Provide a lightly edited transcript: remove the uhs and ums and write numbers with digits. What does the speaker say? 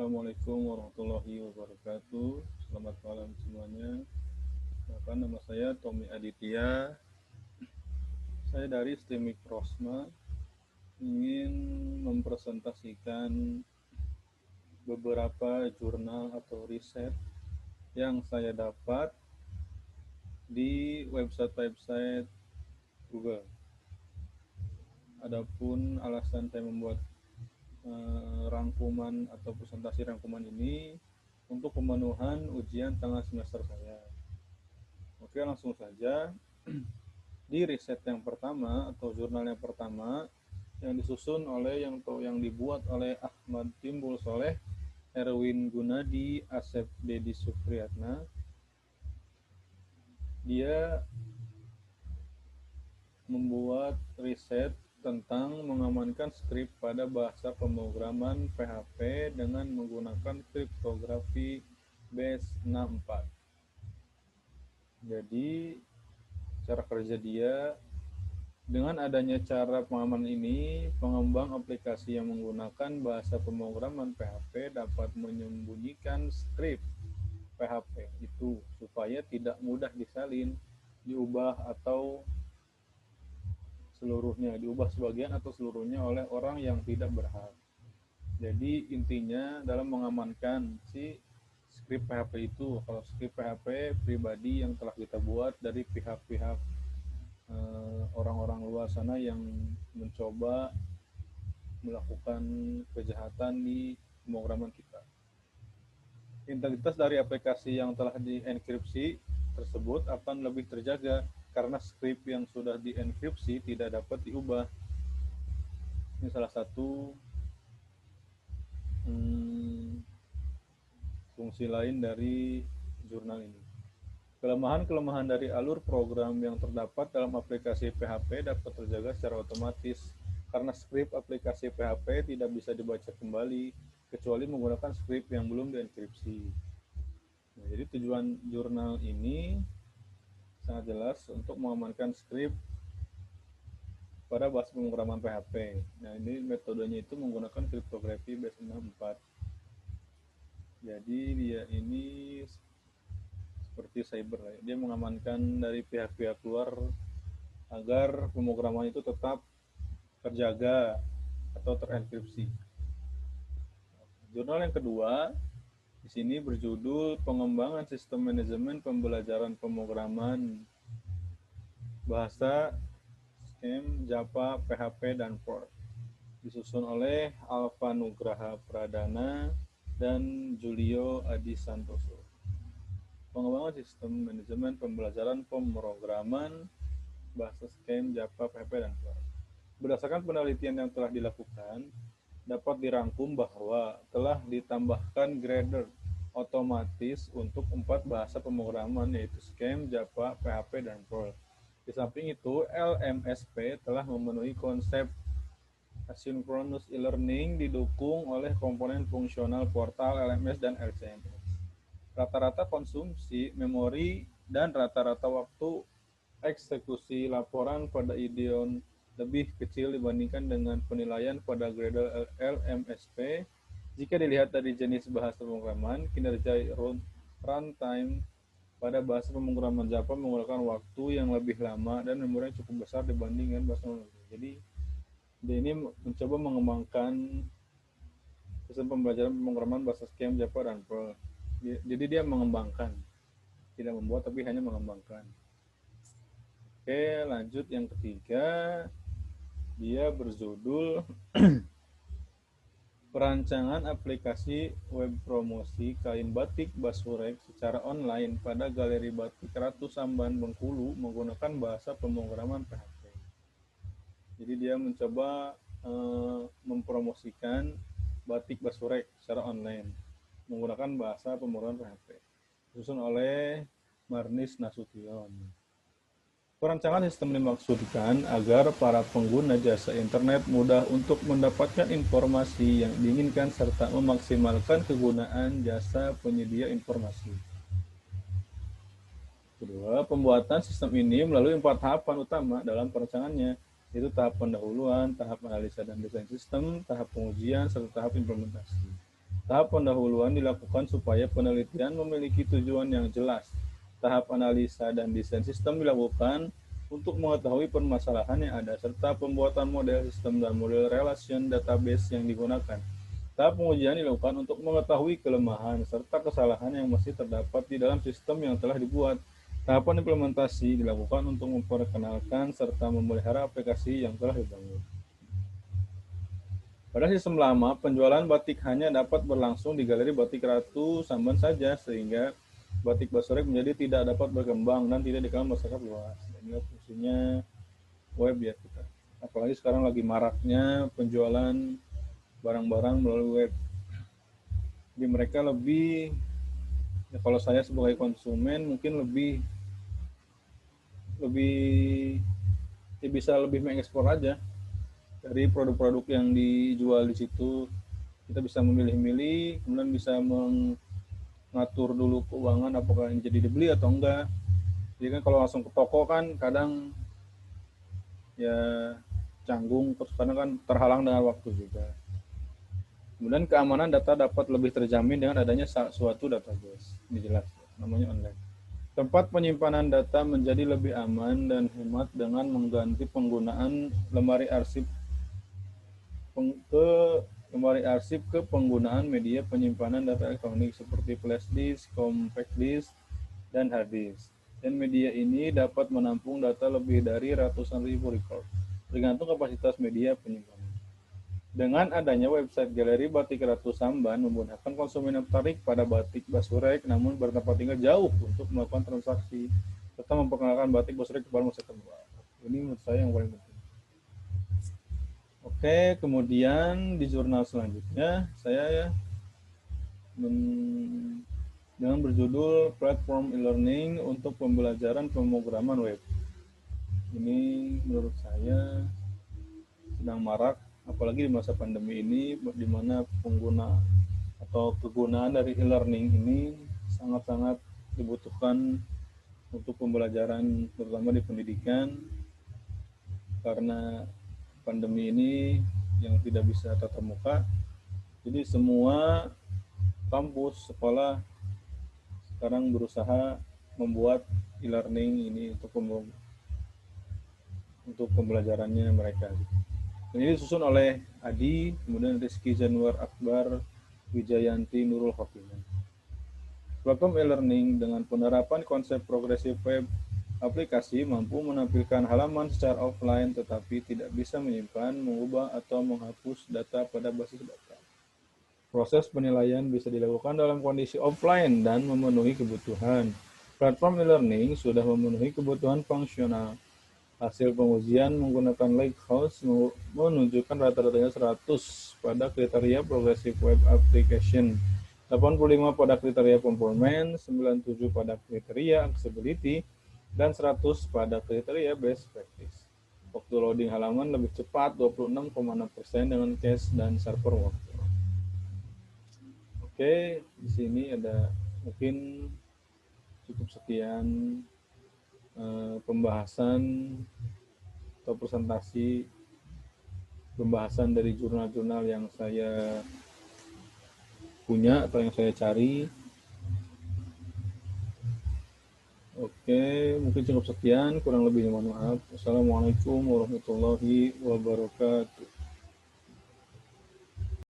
Assalamualaikum warahmatullahi wabarakatuh. Selamat malam semuanya. Nama saya Tommy Aditya. Saya dari STEMIC Prosma ingin mempresentasikan beberapa jurnal atau riset yang saya dapat di website-website Google. Adapun alasan saya membuat rangkuman atau presentasi rangkuman ini untuk pemenuhan ujian tengah semester saya. Oke, langsung saja. Di riset yang pertama atau jurnal yang pertama yang disusun oleh yang dibuat oleh Ahmad Timbul Soleh, Erwin Gunadi, Asep Dedi Supriyatna. Dia membuat riset tentang mengamankan skrip pada bahasa pemrograman PHP dengan menggunakan kriptografi base64. Jadi cara kerja dia, dengan adanya cara pengamanan ini, pengembang aplikasi yang menggunakan bahasa pemrograman PHP dapat menyembunyikan skrip PHP itu supaya tidak mudah disalin, diubah atau seluruhnya, diubah sebagian atau seluruhnya oleh orang yang tidak berhak. Jadi intinya dalam mengamankan si skrip PHP itu, kalau skrip PHP pribadi yang telah kita buat dari pihak-pihak orang-orang luar sana yang mencoba melakukan kejahatan di pemrograman kita. Integritas dari aplikasi yang telah dienkripsi tersebut akan lebih terjaga karena skrip yang sudah dienkripsi tidak dapat diubah. Ini salah satu fungsi lain dari jurnal ini. Kelemahan-kelemahan dari alur program yang terdapat dalam aplikasi PHP dapat terjaga secara otomatis karena skrip aplikasi PHP tidak bisa dibaca kembali kecuali menggunakan skrip yang belum dienkripsi. Nah, jadi tujuan jurnal ini sangat jelas untuk mengamankan skrip pada bahasa pemrograman PHP. Nah, ini metodenya itu menggunakan kriptografi base64. Jadi dia ini seperti cyber, dia mengamankan dari pihak-pihak luar agar pemrograman itu tetap terjaga atau terenkripsi. Jurnal yang kedua di sini berjudul Pengembangan Sistem Manajemen Pembelajaran Pemrograman Bahasa SCAM, Java, PHP, dan Fortran. Disusun oleh Alfa Nugraha Pradana dan Julio Adi Santoso. Pengembangan sistem manajemen pembelajaran pemrograman bahasa SCAM, Java, PHP, dan Fortran. Berdasarkan penelitian yang telah dilakukan, dapat dirangkum bahwa telah ditambahkan grader otomatis untuk 4 bahasa pemrograman yaitu SCAM, Java, PHP, dan Fortran. Di samping itu, LMSP telah memenuhi konsep asynchronous e-learning didukung oleh komponen fungsional portal LMS dan LCMS. Rata-rata konsumsi memori dan rata-rata waktu eksekusi laporan pada Ideon lebih kecil dibandingkan dengan penilaian pada grader LMSP jika dilihat dari jenis bahasa pemrograman. Kinerja runtime pada bahasa pemrograman Java menggunakan waktu yang lebih lama dan memori yang cukup besar dibandingkan bahasa pemrograman. Jadi dia ini mencoba mengembangkan sistem pembelajaran pemrograman bahasa SCAM, Java, dan Perl. Jadi dia mengembangkan, tidak membuat tapi hanya mengembangkan. Oke, lanjut yang ketiga, dia berjudul Perancangan aplikasi web promosi kain batik Basurek secara online pada Galeri Batik Ratu Samban Bengkulu menggunakan bahasa pemrograman PHP. Jadi dia mencoba mempromosikan batik Basurek secara online menggunakan bahasa pemrograman PHP. Disusun oleh Marnis Nasution. Perancangan sistem dimaksudkan agar para pengguna jasa internet mudah untuk mendapatkan informasi yang diinginkan serta memaksimalkan kegunaan jasa penyedia informasi. Kedua, pembuatan sistem ini melalui 4 tahapan utama dalam perancangannya, yaitu tahap pendahuluan, tahap analisa dan desain sistem, tahap pengujian, serta tahap implementasi. Tahap pendahuluan dilakukan supaya penelitian memiliki tujuan yang jelas. Tahap analisa dan desain sistem dilakukan untuk mengetahui permasalahan yang ada, serta pembuatan model sistem dan model relation database yang digunakan. Tahap pengujian dilakukan untuk mengetahui kelemahan serta kesalahan yang masih terdapat di dalam sistem yang telah dibuat. Tahapan implementasi dilakukan untuk memperkenalkan serta memelihara aplikasi yang telah dibangun. Pada sistem lama, penjualan batik hanya dapat berlangsung di galeri Batik Ratu Samban saja, sehingga batik Basorek menjadi tidak dapat berkembang dan tidak dikenal masyarakat luas. Ini fungsinya web ya kita. Apalagi sekarang lagi maraknya penjualan barang-barang melalui web. Jadi mereka lebih, ya kalau saya sebagai konsumen mungkin lebih lebih ya bisa lebih mengekspor aja dari produk-produk yang dijual di situ. Kita bisa memilih-milih, kemudian bisa mengatur dulu keuangan apakah ini jadi dibeli atau enggak. Jadi kan kalau langsung ke toko kan kadang ya canggung, terus kadang kan terhalang dengan waktu juga. Kemudian keamanan data dapat lebih terjamin dengan adanya suatu database. Ini jelas, namanya online. Tempat penyimpanan data menjadi lebih aman dan hemat dengan mengganti penggunaan lemari arsip ke lemari arsip ke penggunaan media penyimpanan data elektronik seperti flash disk, compact disk, dan hard disk. Dan media ini dapat menampung data lebih dari ratusan ribu record, tergantung kapasitas media penyimpanan. Dengan adanya website galeri Batik Ratu Samban memudahkan konsumen yang tertarik pada batik Basurek namun bertempat tinggal jauh untuk melakukan transaksi serta memperkenalkan batik Basurek kepada masyarakat luas. Ini menurut saya yang paling penting. Oke, kemudian di jurnal selanjutnya saya ya dengan berjudul Platform e-learning untuk pembelajaran pemrograman web. Ini menurut saya sedang marak, apalagi di masa pandemi ini, di mana pengguna atau kegunaan dari e-learning ini sangat-sangat dibutuhkan untuk pembelajaran, terutama di pendidikan, karena pandemi ini yang tidak bisa tatap muka. Jadi semua kampus, sekolah sekarang berusaha membuat e-learning ini untuk pembelajarannya mereka. Ini disusun oleh Adi, kemudian Rizky Januar Akbar, Wijayanti Nurul Khotimah. Platform e-learning dengan penerapan konsep progresif web aplikasi mampu menampilkan halaman secara offline tetapi tidak bisa menyimpan, mengubah, atau menghapus data pada basis data. Proses penilaian bisa dilakukan dalam kondisi offline dan memenuhi kebutuhan. Platform e-learning sudah memenuhi kebutuhan fungsional. Hasil pengujian menggunakan Lakehouse menunjukkan rata-ratanya 100 pada kriteria Progressive Web Application, 85 pada kriteria performance, 97 pada kriteria accessibility, dan 100 pada kriteria best practice. Waktu loading halaman lebih cepat 26,6% dengan cache dan server waktu. Oke, di sini ada mungkin cukup sekian pembahasan atau presentasi pembahasan dari jurnal-jurnal yang saya punya atau yang saya cari. Oke, mungkin cukup sekian, kurang lebihnya mohon maaf. Wassalamualaikum warahmatullahi wabarakatuh.